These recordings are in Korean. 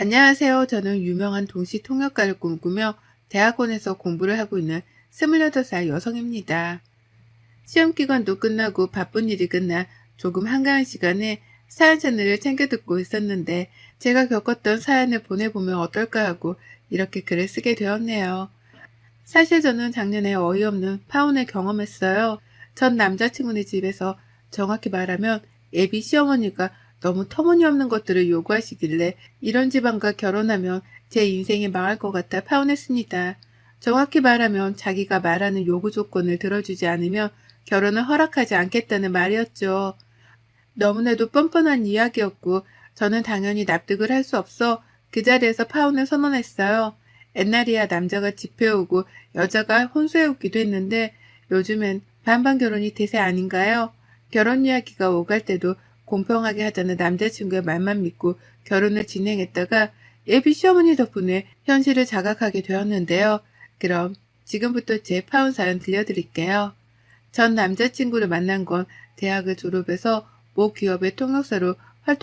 안녕하세요. 저는 유명한 동시 통역가를 꿈꾸며 대학원에서 공부를 하고 있는 28살 여성입니다. 시험 기간도 끝나고 바쁜 일이 끝나 조금 한가한 시간에 사연 채널을 챙겨 듣고 있었는데 제가 겪었던 사연을 보내보면 어떨까 하고 이렇게 글을 쓰게 되었네요. 사실 저는 작년에 어이없는 파혼을 경험했어요. 전 남자친구네 집에서 정확히 말하면 애비 시어머니가 너무 터무니없는 것들을 요구하시길래 이런 집안과 결혼하면 제 인생이 망할 것 같아 파혼했습니다. 정확히 말하면 자기가 말하는 요구 조건을 들어주지 않으면 결혼을 허락하지 않겠다는 말이었죠. 너무나도 뻔뻔한 이야기였고 저는 당연히 납득을 할 수 없어 그 자리에서 파혼을 선언했어요. 옛날이야 남자가 집해오고 여자가 혼수해오기도 했는데 요즘엔 반반 결혼이 대세 아닌가요? 결혼 이야기가 오갈 때도 공평하게 하자는 남자친구의 말만 믿고 결혼을 진행했다가 예비 시어머니 덕분에 현실을 자각하게 되었는데요. 그럼 지금부터 제 파혼 사연 들려드릴게요. 전 남자친구를 만난 건 대학을 졸업해서 모 기업의 통역사로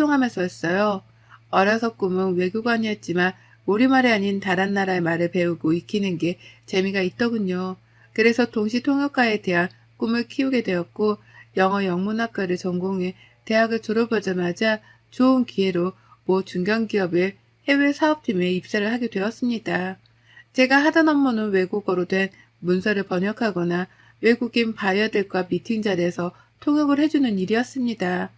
활동하면서였어요. 어려서 꿈은 외국어이었지만 우리말이 아닌 다른 나라의 말을 배우고 익히는 게 재미가 있더군요. 그래서 동시 통역가에 대한 꿈을 키우게 되었고 영어 영문학과를 전공해 대학을 졸업하자마자 좋은 기회로 모 중견기업의 해외 사업팀에 입사를 하게 되었습니다. 제가 하던 업무는 외국어로 된 문서를 번역하거나 외국인 바이어들과 미팅 자리에서 통역을 해주는 일이었습니다.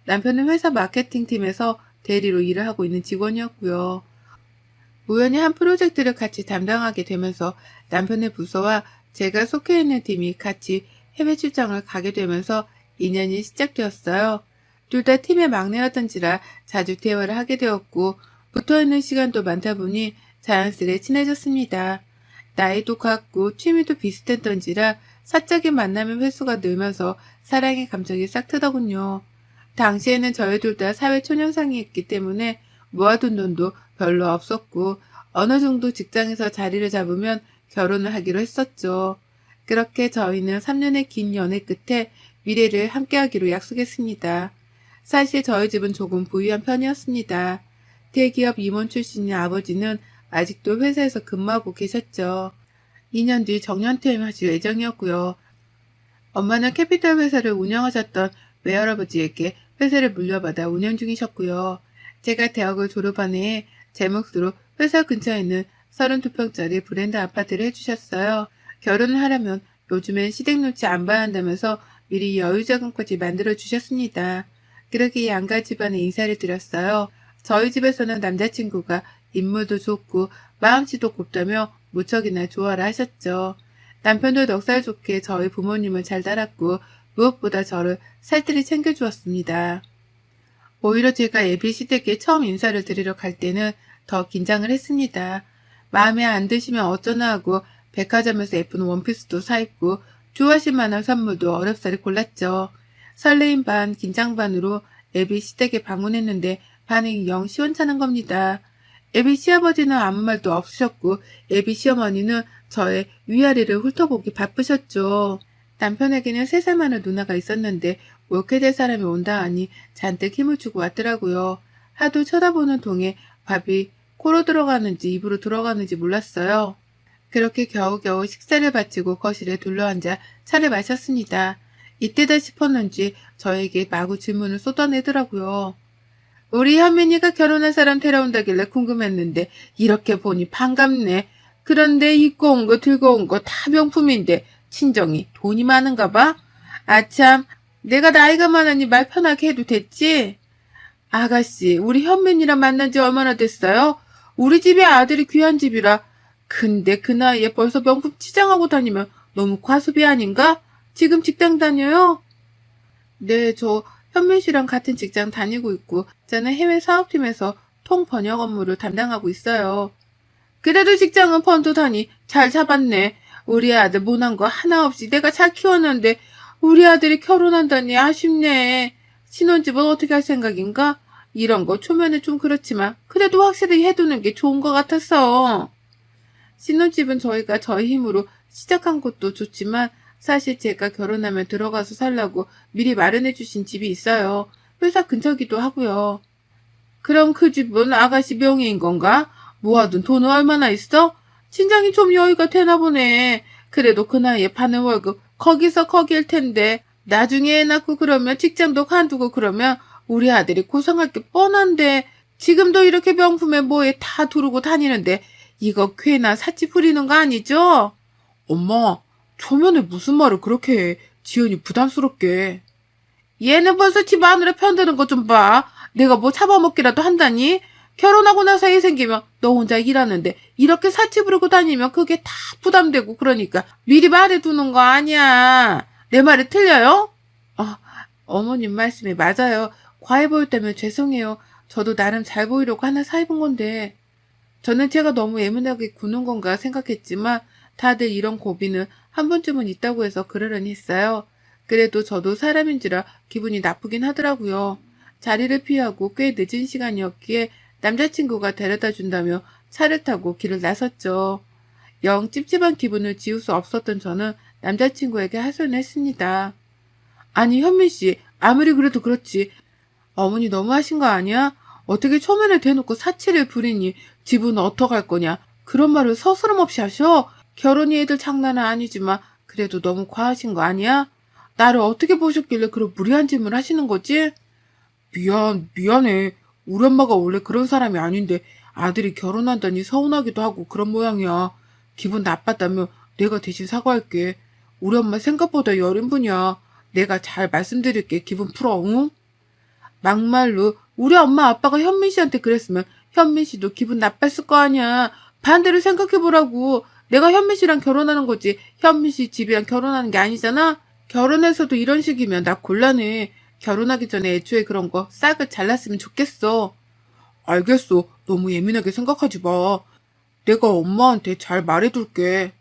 남편은 회사 마케팅팀에서 대리로 일을 하고 있는 직원이었고요. 우연히 한 프로젝트를 같이 담당하게 되면서 남편의 부서와 제가 속해 있는 팀이 같이 해외 출장을 가게 되면서 인연이 시작되었어요. 둘 다 팀의 막내였던지라 자주 대화를 하게 되었고 붙어있는 시간도 많다 보니 자연스레 친해졌습니다. 나이도 같고 취미도 비슷했던지라 사적인 만남의 횟수가 늘면서 사랑의 감정이 싹 트더군요. 당시에는 저희 둘 다 사회 초년생이었기 때문에 모아둔 돈도 별로 없었고 어느 정도 직장에서 자리를 잡으면 결혼을 하기로 했었죠. 그렇게 저희는 3년의 긴 연애 끝에 미래를 함께하기로 약속했습니다. 사실 저희 집은 조금 부유한 편이었습니다. 대기업 임원 출신인 아버지는 아직도 회사에서 근무하고 계셨죠. 2년 뒤 정년퇴임하실 예정이었고요. 엄마는 캐피털 회사를 운영하셨던 외할아버지에게 회사를 물려받아 운영 중이셨고요. 제가 대학을 졸업한 해에 제 몫으로 회사 근처에 있는 32평짜리 브랜드 아파트를 해주셨어요. 결혼을 하려면 요즘엔 시댁 눈치 안 봐야 한다면서 미리 여유자금까지 만들어주셨습니다. 그렇게 양가 집안에 인사를 드렸어요. 저희 집에서는 남자친구가 인물도 좋고 마음씨도 곱다며 무척이나 좋아라 하셨죠. 남편도 넉살 좋게 저희 부모님을 잘 따랐고 무엇보다 저를 살뜰히 챙겨주었습니다. 오히려 제가 예비 시댁에 처음 인사를 드리러 갈 때는 더 긴장을 했습니다. 마음에 안 드시면 어쩌나 하고 백화점에서 예쁜 원피스도 사입고 좋아하실 만한 선물도 어렵사리 골랐죠. 설레임 반 긴장 반으로 예비 시댁에 방문했는데 반응이 영 시원찮은 겁니다. 예비 시아버지는 아무 말도 없으셨고 예비 시어머니는 저의 위아래를 훑어보기 바쁘셨죠. 남편에게는 3살 많은 누나가 있었는데 옳게 될 사람이 온다 하니 잔뜩 힘을 주고 왔더라고요. 하도 쳐다보는 동에 밥이 코로 들어가는지 입으로 들어가는지 몰랐어요. 그렇게 겨우겨우 식사를 마치고 거실에 둘러앉아 차를 마셨습니다. 이때다 싶었는지 저에게 마구 질문을 쏟아내더라고요. 우리 현민이가 결혼할 사람 데려온다길래 궁금했는데 이렇게 보니 반갑네. 그런데 입고 온 거 들고 온 거 다 명품인데 친정이 돈이 많은가 봐? 아참, 내가 나이가 많으니 말 편하게 해도 됐지? 아가씨, 우리 현민이랑 만난 지 얼마나 됐어요? 우리 집의 아들이 귀한 집이라. 근데 그 나이에 벌써 명품 치장하고 다니면 너무 과소비 아닌가? 지금 직장 다녀요? 네, 저 현민 씨랑 같은 직장 다니고 있고 저는 해외 사업팀에서 통번역 업무를 담당하고 있어요. 그래도 직장은 번듯하니 잘 잡았네. 우리 아들 못한 거 하나 없이 내가 잘 키웠는데 우리 아들이 결혼한다니 아쉽네. 신혼집은 어떻게 할 생각인가? 이런 거 초면에 좀 그렇지만 그래도 확실히 해두는 게 좋은 것 같았어. 신혼집은 저희가 저희 힘으로 시작한 것도 좋지만 사실 제가 결혼하면 들어가서 살라고 미리 마련해 주신 집이 있어요. 회사 근처기도 하고요. 그럼 그 집은 아가씨 명의인 건가? 모아둔 돈은 얼마나 있어? 친장이 좀 여유가 되나 보네. 그래도 그 나이에 받는 월급 거기서 거기일 텐데 나중에 애 낳고 그러면 직장도 관두고 그러면 우리 아들이 고생할 게 뻔한데 지금도 이렇게 명품에 뭐에 다 두르고 다니는데 이거 괜나 사치 부리는 거 아니죠? 엄마, 초면에 무슨 말을 그렇게 해. 지연이 부담스럽게. 얘는 벌써 집 안으로 편드는 거 좀 봐. 내가 뭐 잡아먹기라도 한다니? 결혼하고 나서 애 생기면 너 혼자 일하는데 이렇게 사치 부르고 다니면 그게 다 부담되고 그러니까 미리 말해두는 거 아니야. 내 말이 틀려요? 아, 어머님 말씀이 맞아요. 과해 보였다면 죄송해요. 저도 나름 잘 보이려고 하나 사입은 건데. 저는 제가 너무 예민하게 구는 건가 생각했지만 다들 이런 고비는 한 번쯤은 있다고 해서 그러려니 했어요. 그래도 저도 사람인지라 기분이 나쁘긴 하더라고요. 자리를 피하고 꽤 늦은 시간이었기에 남자친구가 데려다 준다며 차를 타고 길을 나섰죠. 영 찝찝한 기분을 지울 수 없었던 저는 남자친구에게 하소연을 했습니다. 아니 현민 씨, 아무리 그래도 그렇지. 어머니 너무하신 거 아니야? 어떻게 초면에 대놓고 사치를 부리니 집은 어떡할 거냐? 그런 말을 서스럼 없이 하셔? 결혼이 애들 장난은 아니지만 그래도 너무 과하신 거 아니야? 나를 어떻게 보셨길래 그런 무리한 질문을 하시는 거지? 미안해. 우리 엄마가 원래 그런 사람이 아닌데 아들이 결혼한다니 서운하기도 하고 그런 모양이야. 기분 나빴다면 내가 대신 사과할게. 우리 엄마 생각보다 여린 분이야. 내가 잘 말씀드릴게. 기분 풀어, 응? 막말로 우리 엄마 아빠가 현민 씨한테 그랬으면 현민 씨도 기분 나빴을 거 아니야. 반대로 생각해보라고. 내가 현민 씨랑 결혼하는 거지 현민 씨 집이랑 결혼하는 게 아니잖아. 결혼해서도 이런 식이면 나 곤란해. 결혼하기 전에 애초에 그런 거 싹을 잘랐으면 좋겠어. 알겠어. 너무 예민하게 생각하지 마. 내가 엄마한테 잘 말해둘게.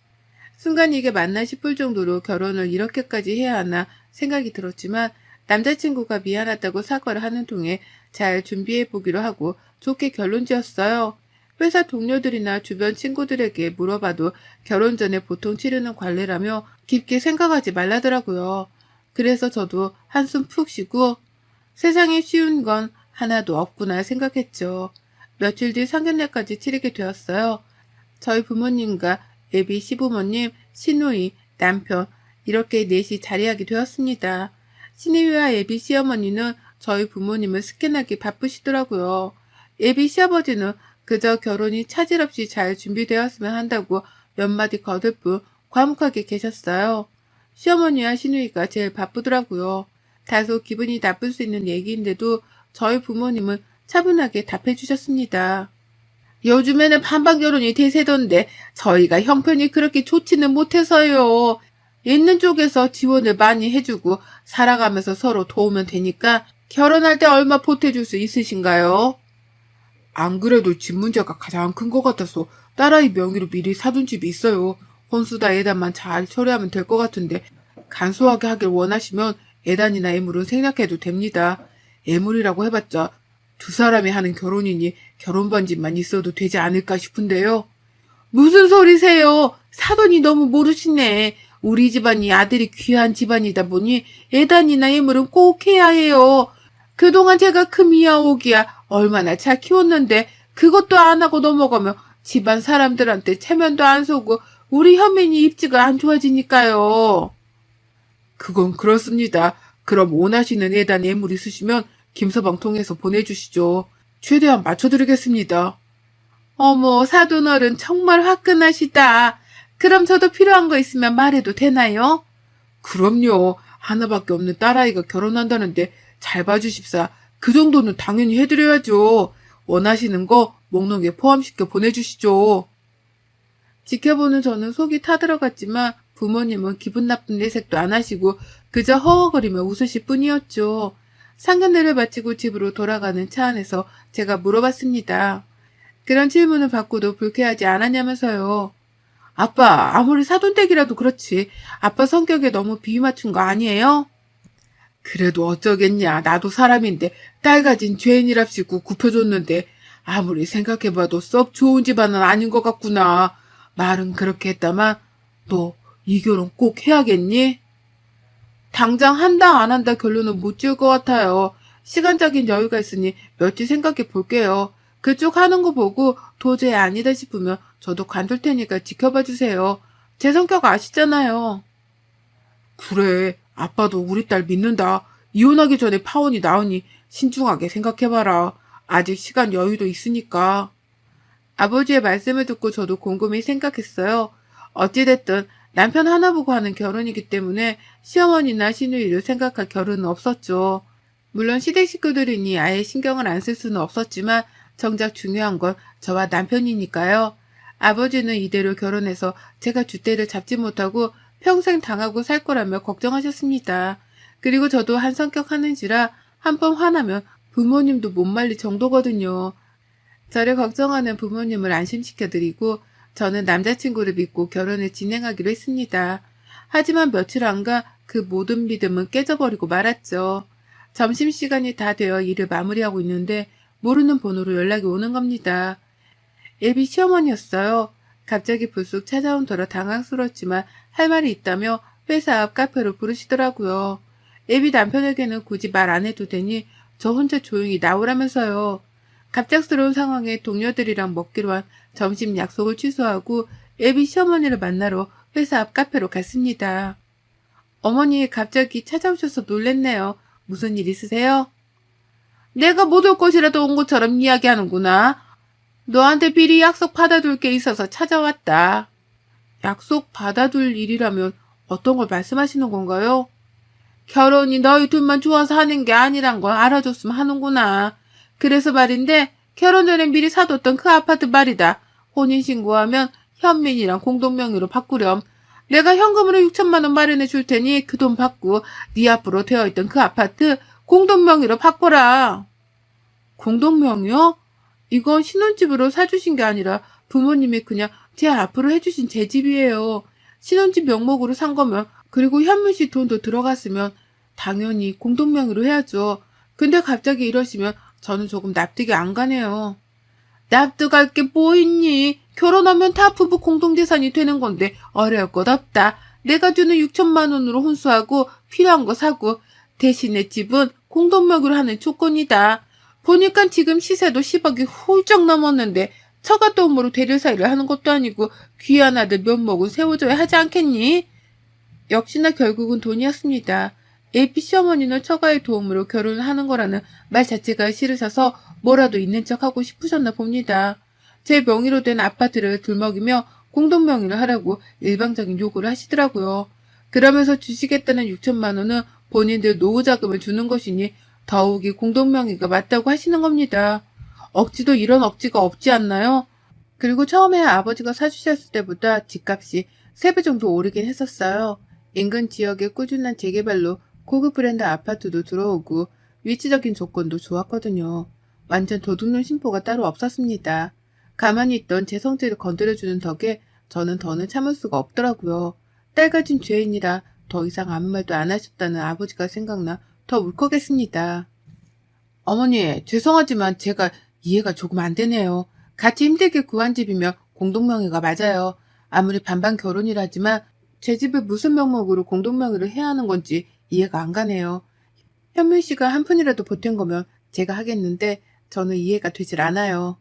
순간 이게 맞나 싶을 정도로 결혼을 이렇게까지 해야 하나 생각이 들었지만 남자친구가 미안하다고 사과를 하는 통에 잘 준비해보기로 하고 좋게 결론 지었어요. 회사 동료들이나 주변 친구들에게 물어봐도 결혼 전에 보통 치르는 관례라며 깊게 생각하지 말라더라고요. 그래서 저도 한숨 푹 쉬고 세상에 쉬운 건 하나도 없구나 생각했죠. 며칠 뒤 상견례까지 치르게 되었어요. 저희 부모님과 예비 시부모님, 시누이, 남편 이렇게 넷이 자리하게 되었습니다. 시누이와 예비 시어머니는 저희 부모님을 스캔하기 바쁘시더라고요. 예비 시아버지는 그저 결혼이 차질 없이 잘 준비되었으면 한다고 몇 마디 거들뿐 과묵하게 계셨어요. 시어머니와 시누이가 제일 바쁘더라고요. 다소 기분이 나쁠 수 있는 얘기인데도 저희 부모님은 차분하게 답해 주셨습니다. 요즘에는 반반 결혼이 대세던데 저희가 형편이 그렇게 좋지는 못해서요. 있는 쪽에서 지원을 많이 해주고 살아가면서 서로 도우면 되니까 결혼할 때 얼마 보태줄 수 있으신가요? 안 그래도 집 문제가 가장 큰 것 같아서 딸아이 명의로 미리 사둔 집이 있어요. 혼수다 예단만 잘 처리하면 될 것 같은데 간소하게 하길 원하시면 예단이나 예물은 생략해도 됩니다. 예물이라고 해봤자 두 사람이 하는 결혼이니 결혼 반지만 있어도 되지 않을까 싶은데요. 무슨 소리세요? 사돈이 너무 모르시네. 우리 집안이 아들이 귀한 집안이다 보니 예단이나 예물은 꼭 해야 해요. 그동안 제가 금이야 오기야 얼마나 잘 키웠는데 그것도 안 하고 넘어가면 집안 사람들한테 체면도 안 서고 우리 현민이 입지가 안 좋아지니까요. 그건 그렇습니다. 그럼 원하시는 예단 예물 있으시면 김서방 통해서 보내주시죠. 최대한 맞춰드리겠습니다. 어머, 사돈어른 정말 화끈하시다. 그럼 저도 필요한 거 있으면 말해도 되나요? 그럼요. 하나밖에 없는 딸아이가 결혼한다는데 잘 봐주십사. 그 정도는 당연히 해드려야죠. 원하시는 거 먹는 게 포함시켜 보내주시죠. 지켜보는 저는 속이 타들어갔지만 부모님은 기분 나쁜 내색도 안 하시고 그저 허허거리며 웃으실 뿐이었죠. 상견례를 마치고 집으로 돌아가는 차 안에서 제가 물어봤습니다. 그런 질문을 받고도 불쾌하지 않았냐면서요. 아빠, 아무리 사돈댁이라도 그렇지. 아빠 성격에 너무 비위 맞춘 거 아니에요? 그래도 어쩌겠냐. 나도 사람인데 딸 가진 죄인이랍시고 굽혀줬는데 아무리 생각해봐도 썩 좋은 집안은 아닌 것 같구나. 말은 그렇게 했다만 너 이 결혼 꼭 해야겠니? 당장 한다 안 한다 결론은 못 지을 것 같아요. 시간적인 여유가 있으니 며칠 생각해 볼게요. 그쪽 하는 거 보고 도저히 아니다 싶으면 저도 관둘 테니까 지켜봐 주세요. 제 성격 아시잖아요. 그래, 아빠도 우리 딸 믿는다. 이혼하기 전에 파혼이 나으니 신중하게 생각해봐라. 아직 시간 여유도 있으니까. 아버지의 말씀을 듣고 저도 곰곰이 생각했어요. 어찌됐든 남편 하나 보고 하는 결혼이기 때문에 시어머니나 시누이를 생각할 결혼은 없었죠. 물론 시댁 식구들이니 아예 신경을 안 쓸 수는 없었지만 정작 중요한 건 저와 남편이니까요. 아버지는 이대로 결혼해서 제가 줏대를 잡지 못하고 평생 당하고 살 거라며 걱정하셨습니다. 그리고 저도 한 성격 하는지라 한 번 화나면 부모님도 못 말릴 정도거든요. 저를 걱정하는 부모님을 안심시켜드리고 저는 남자친구를 믿고 결혼을 진행하기로 했습니다. 하지만 며칠 안가 그 모든 믿음은 깨져버리고 말았죠. 점심시간이 다 되어 일을 마무리하고 있는데 모르는 번호로 연락이 오는 겁니다. 예비 시어머니였어요. 갑자기 불쑥 찾아온 터라 당황스러웠지만 할 말이 있다며 회사 앞 카페로 부르시더라고요. 예비 남편에게는 굳이 말 안 해도 되니 저 혼자 조용히 나오라면서요. 갑작스러운 상황에 동료들이랑 먹기로 한 점심 약속을 취소하고 예비 시어머니를 만나러 회사 앞 카페로 갔습니다. 어머니 갑자기 찾아오셔서 놀랬네요. 무슨 일 있으세요? 내가 못 올 것이라도 온 것처럼 이야기하는구나. 너한테 미리 약속 받아둘 게 있어서 찾아왔다. 약속 받아둘 일이라면 어떤 걸 말씀하시는 건가요? 결혼이 너희 둘만 좋아서 하는 게 아니란 걸 알아줬으면 하는구나. 그래서 말인데 결혼 전에 미리 사뒀던 그 아파트 말이다. 혼인신고하면 현민이랑 공동명의로 바꾸렴. 내가 현금으로 6천만 원 마련해 줄 테니 그 돈 받고 네 앞으로 되어있던 그 아파트 공동명의로 바꿔라. 공동명의요? 이건 신혼집으로 사주신 게 아니라 부모님이 그냥 제 앞으로 해주신 제 집이에요. 신혼집 명목으로 산 거면 그리고 현민 씨 돈도 들어갔으면 당연히 공동명의로 해야죠. 근데 갑자기 이러시면 저는 조금 납득이 안 가네요. 납득할 게 뭐 있니? 결혼하면 다 부부 공동재산이 되는 건데 어려울 것 없다. 내가 주는 6천만 원으로 혼수하고 필요한 거 사고 대신에 집은 공동명의로 하는 조건이다. 보니까 지금 시세도 10억이 훌쩍 넘었는데 처가 도움으로 대리사이를 하는 것도 아니고 귀한 아들 면목은 세워줘야 하지 않겠니? 역시나 결국은 돈이었습니다. AP 시어머니는 처가의 도움으로 결혼을 하는 거라는 말 자체가 싫으셔서 뭐라도 있는 척하고 싶으셨나 봅니다. 제 명의로 된 아파트를 들먹이며 공동명의를 하라고 일방적인 요구를 하시더라고요. 그러면서 주시겠다는 6천만 원은 본인들 노후 자금을 주는 것이니 더욱이 공동명의가 맞다고 하시는 겁니다. 억지도 이런 억지가 없지 않나요? 그리고 처음에 아버지가 사주셨을 때보다 집값이 3배 정도 오르긴 했었어요. 인근 지역의 꾸준한 재개발로 고급 브랜드 아파트도 들어오고 위치적인 조건도 좋았거든요. 완전 도둑놈 심보가 따로 없었습니다. 가만히 있던 제 성질을 건드려주는 덕에 저는 더는 참을 수가 없더라고요. 딸 가진 죄인이라 더 이상 아무 말도 안 하셨다는 아버지가 생각나 더 울컥했습니다. 어머니, 죄송하지만 제가 이해가 조금 안 되네요. 같이 힘들게 구한 집이면 공동명의가 맞아요. 아무리 반반 결혼이라지만 제 집을 무슨 명목으로 공동명의를 해야 하는 건지 이해가 안 가네요. 현민 씨가 한 푼이라도 보탠 거면 제가 하겠는데 저는 이해가 되질 않아요.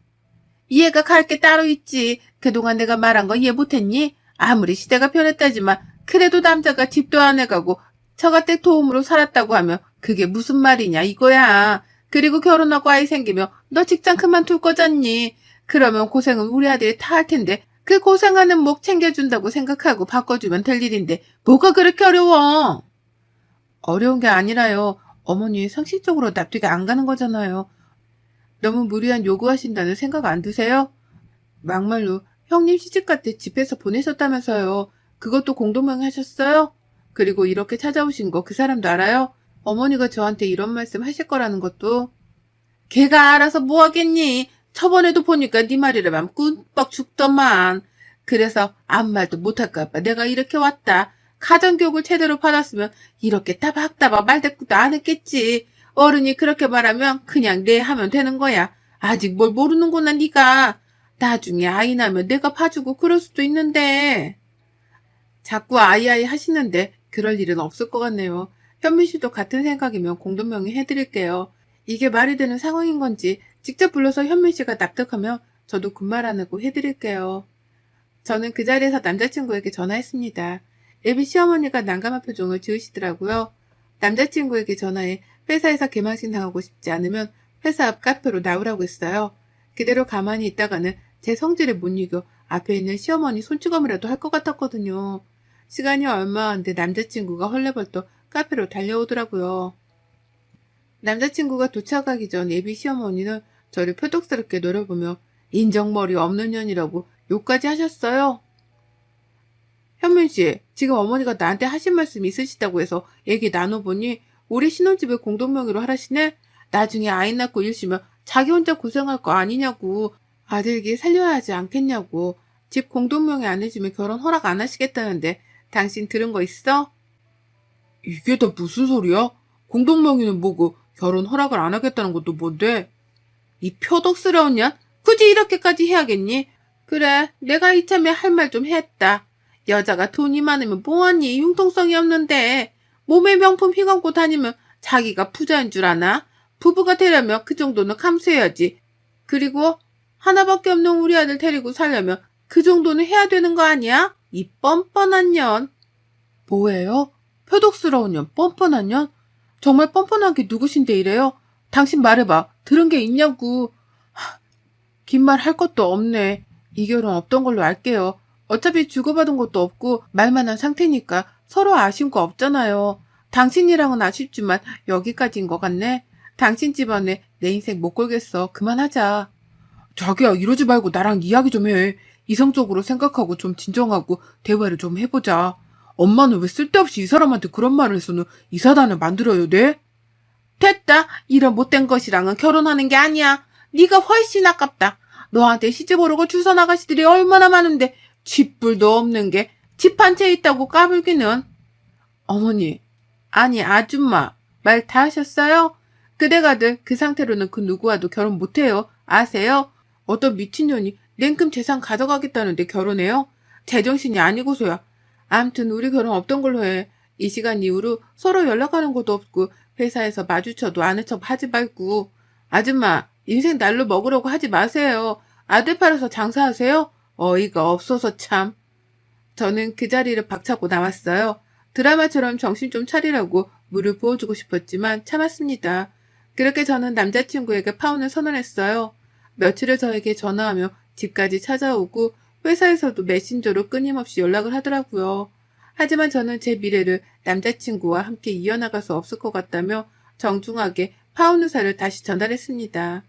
이해가 갈 게 따로 있지. 그동안 내가 말한 거 이해 못했니? 아무리 시대가 변했다지만 그래도 남자가 집도 안 해가고 처가댁 도움으로 살았다고 하면 그게 무슨 말이냐 이거야. 그리고 결혼하고 아이 생기면 너 직장 그만둘 거잖니. 그러면 고생은 우리 아들이 다 할 텐데 그 고생하는 목 챙겨준다고 생각하고 바꿔주면 될 일인데 뭐가 그렇게 어려워? 어려운 게 아니라요. 어머니 상식적으로 납득이 안 가는 거잖아요. 너무 무리한 요구하신다는 생각 안 드세요? 막말로 형님 시집갈 때 집에서 보내셨다면서요. 그것도 공동명의 하셨어요? 그리고 이렇게 찾아오신 거 그 사람도 알아요? 어머니가 저한테 이런 말씀 하실 거라는 것도. 걔가 알아서 뭐 하겠니? 저번에도 보니까 네 말이라면 꿀뻑 죽더만. 그래서 아무 말도 못할까 봐 내가 이렇게 왔다. 가정교육을 제대로 받았으면 이렇게 따박따박 말대꾸도 안 했겠지. 어른이 그렇게 말하면 그냥 네 하면 되는 거야. 아직 뭘 모르는구나 네가. 나중에 아이 나면 내가 봐주고 그럴 수도 있는데. 자꾸 아이아이 하시는데 그럴 일은 없을 것 같네요. 현민 씨도 같은 생각이면 공동명의 해드릴게요. 이게 말이 되는 상황인 건지 직접 불러서 현민 씨가 납득하면 저도 군말 안 하고 해드릴게요. 저는 그 자리에서 남자친구에게 전화했습니다. 애비 시어머니가 난감한 표정을 지으시더라고요. 남자친구에게 전화해 회사에서 개망신 당하고 싶지 않으면 회사 앞 카페로 나오라고 했어요. 그대로 가만히 있다가는 제 성질을 못 이겨 앞에 있는 시어머니 손찌검이라도 할 것 같았거든요. 시간이 얼마 안 돼 남자친구가 헐레벌떡 카페로 달려오더라고요. 남자친구가 도착하기 전 예비 시어머니는 저를 표독스럽게 노려보며 인정머리 없는 년이라고 욕까지 하셨어요. 현민 씨, 지금 어머니가 나한테 하신 말씀 있으시다고 해서 얘기 나눠보니 우리 신혼집을 공동명의로 하라시네? 나중에 아이 낳고 일시면 자기 혼자 고생할 거 아니냐고. 아들기 살려야 하지 않겠냐고. 집 공동명의 안 해주면 결혼 허락 안 하시겠다는데 당신 들은 거 있어? 이게 다 무슨 소리야? 공동명의는 뭐고 결혼 허락을 안 하겠다는 것도 뭔데? 이 표독스러운 년? 굳이 이렇게까지 해야겠니? 그래, 내가 이참에 할 말 좀 했다. 여자가 돈이 많으면 뭐하니? 융통성이 없는데. 몸에 명품 휘감고 다니면 자기가 부자인 줄 아나? 부부가 되려면 그 정도는 감수해야지. 그리고 하나밖에 없는 우리 아들 데리고 살려면 그 정도는 해야 되는 거 아니야? 이 뻔뻔한 년. 뭐예요? 표독스러운 년, 뻔뻔한 년? 정말 뻔뻔한 게 누구신데 이래요? 당신 말해봐. 들은 게 있냐고. 긴 말 할 것도 없네. 이 결혼 없던 걸로 알게요. 어차피 주고받은 것도 없고 말만 한 상태니까 서로 아쉬운 거 없잖아요. 당신이랑은 아쉽지만 여기까지인 것 같네. 당신 집안에 내 인생 못 걸겠어. 그만하자. 자기야, 이러지 말고 나랑 이야기 좀 해. 이성적으로 생각하고 좀 진정하고 대화를 좀 해보자. 엄마는 왜 쓸데없이 이 사람한테 그런 말을 해서는 이 사단을 만들어야 돼? 됐다. 이런 못된 것이랑은 결혼하는 게 아니야. 네가 훨씬 아깝다. 너한테 시집 오르고 주선 아가씨들이 얼마나 많은데 쥐뿔도 없는 게 집 한 채 있다고 까불기는. 어머니, 아니 아줌마, 말 다 하셨어요? 그대가들 그 상태로는 그 누구와도 결혼 못해요. 아세요? 어떤 미친년이 냉큼 재산 가져가겠다는데 결혼해요? 제정신이 아니고서야. 암튼 우리 결혼 없던 걸로 해. 이 시간 이후로 서로 연락하는 것도 없고 회사에서 마주쳐도 아는 척 하지 말고. 아줌마, 인생 날로 먹으려고 하지 마세요. 아들 팔아서 장사하세요? 어이가 없어서 참. 저는 그 자리를 박차고 나왔어요. 드라마처럼 정신 좀 차리라고 물을 부어주고 싶었지만 참았습니다. 그렇게 저는 남자친구에게 파혼을 선언했어요. 며칠 후 저에게 전화하며 집까지 찾아오고 회사에서도 메신저로 끊임없이 연락을 하더라고요. 하지만 저는 제 미래를 남자친구와 함께 이어나갈 수 없을 것 같다며 정중하게 파혼 의사를 다시 전달했습니다.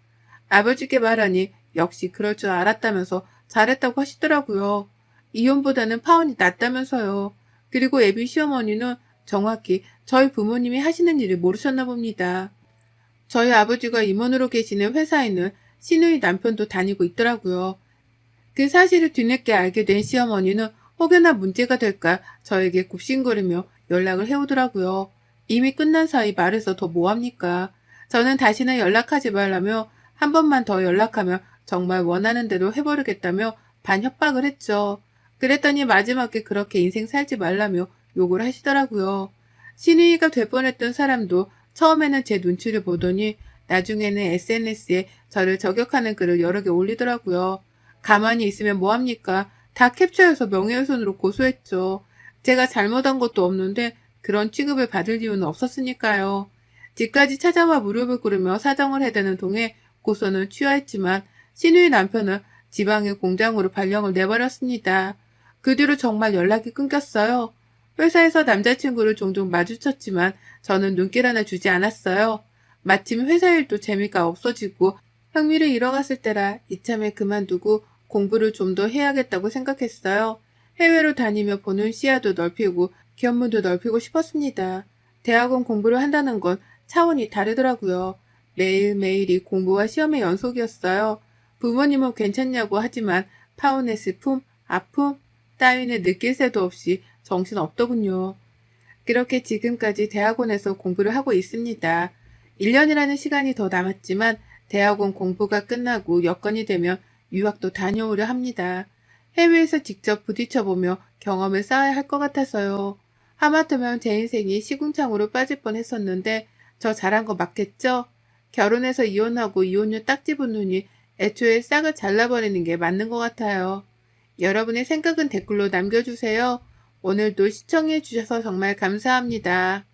아버지께 말하니 역시 그럴 줄 알았다면서 잘했다고 하시더라고요. 이혼보다는 파혼이 낫다면서요. 그리고 애비 시어머니는 정확히 저희 부모님이 하시는 일을 모르셨나 봅니다. 저희 아버지가 임원으로 계시는 회사에는 시누이 남편도 다니고 있더라고요. 그 사실을 뒤늦게 알게 된 시어머니는 혹여나 문제가 될까 저에게 굽신거리며 연락을 해오더라고요. 이미 끝난 사이 말해서 더 뭐합니까? 저는 다시는 연락하지 말라며 한 번만 더 연락하면 정말 원하는 대로 해버리겠다며 반협박을 했죠. 그랬더니 마지막에 그렇게 인생 살지 말라며 욕을 하시더라고요. 신우이가 될 뻔했던 사람도 처음에는 제 눈치를 보더니 나중에는 SNS에 저를 저격하는 글을 여러 개 올리더라고요. 가만히 있으면 뭐합니까? 다 캡처해서 명예훼손으로 고소했죠. 제가 잘못한 것도 없는데 그런 취급을 받을 이유는 없었으니까요. 집까지 찾아와 무릎을 꿇으며 사정을 해대는 동에 고소는 취하했지만 신우의 남편은 지방의 공장으로 발령을 내버렸습니다. 그 뒤로 정말 연락이 끊겼어요. 회사에서 남자친구를 종종 마주쳤지만 저는 눈길 하나 주지 않았어요. 마침 회사 일도 재미가 없어지고 흥미를 잃어갔을 때라 이참에 그만두고 공부를 좀 더 해야겠다고 생각했어요. 해외로 다니며 보는 시야도 넓히고 견문도 넓히고 싶었습니다. 대학원 공부를 한다는 건 차원이 다르더라고요. 매일매일이 공부와 시험의 연속이었어요. 부모님은 괜찮냐고 하지만 파혼의 슬픔, 아픔 따위는 느낄 새도 없이 정신없더군요. 그렇게 지금까지 대학원에서 공부를 하고 있습니다. 1년이라는 시간이 더 남았지만 대학원 공부가 끝나고 여건이 되면 유학도 다녀오려 합니다. 해외에서 직접 부딪혀보며 경험을 쌓아야 할 것 같아서요. 하마터면 제 인생이 시궁창으로 빠질 뻔했었는데 저 잘한 거 맞겠죠? 결혼해서 이혼하고 이혼료 딱지 붙느니 애초에 싹을 잘라버리는 게 맞는 것 같아요. 여러분의 생각은 댓글로 남겨주세요. 오늘도 시청해주셔서 정말 감사합니다.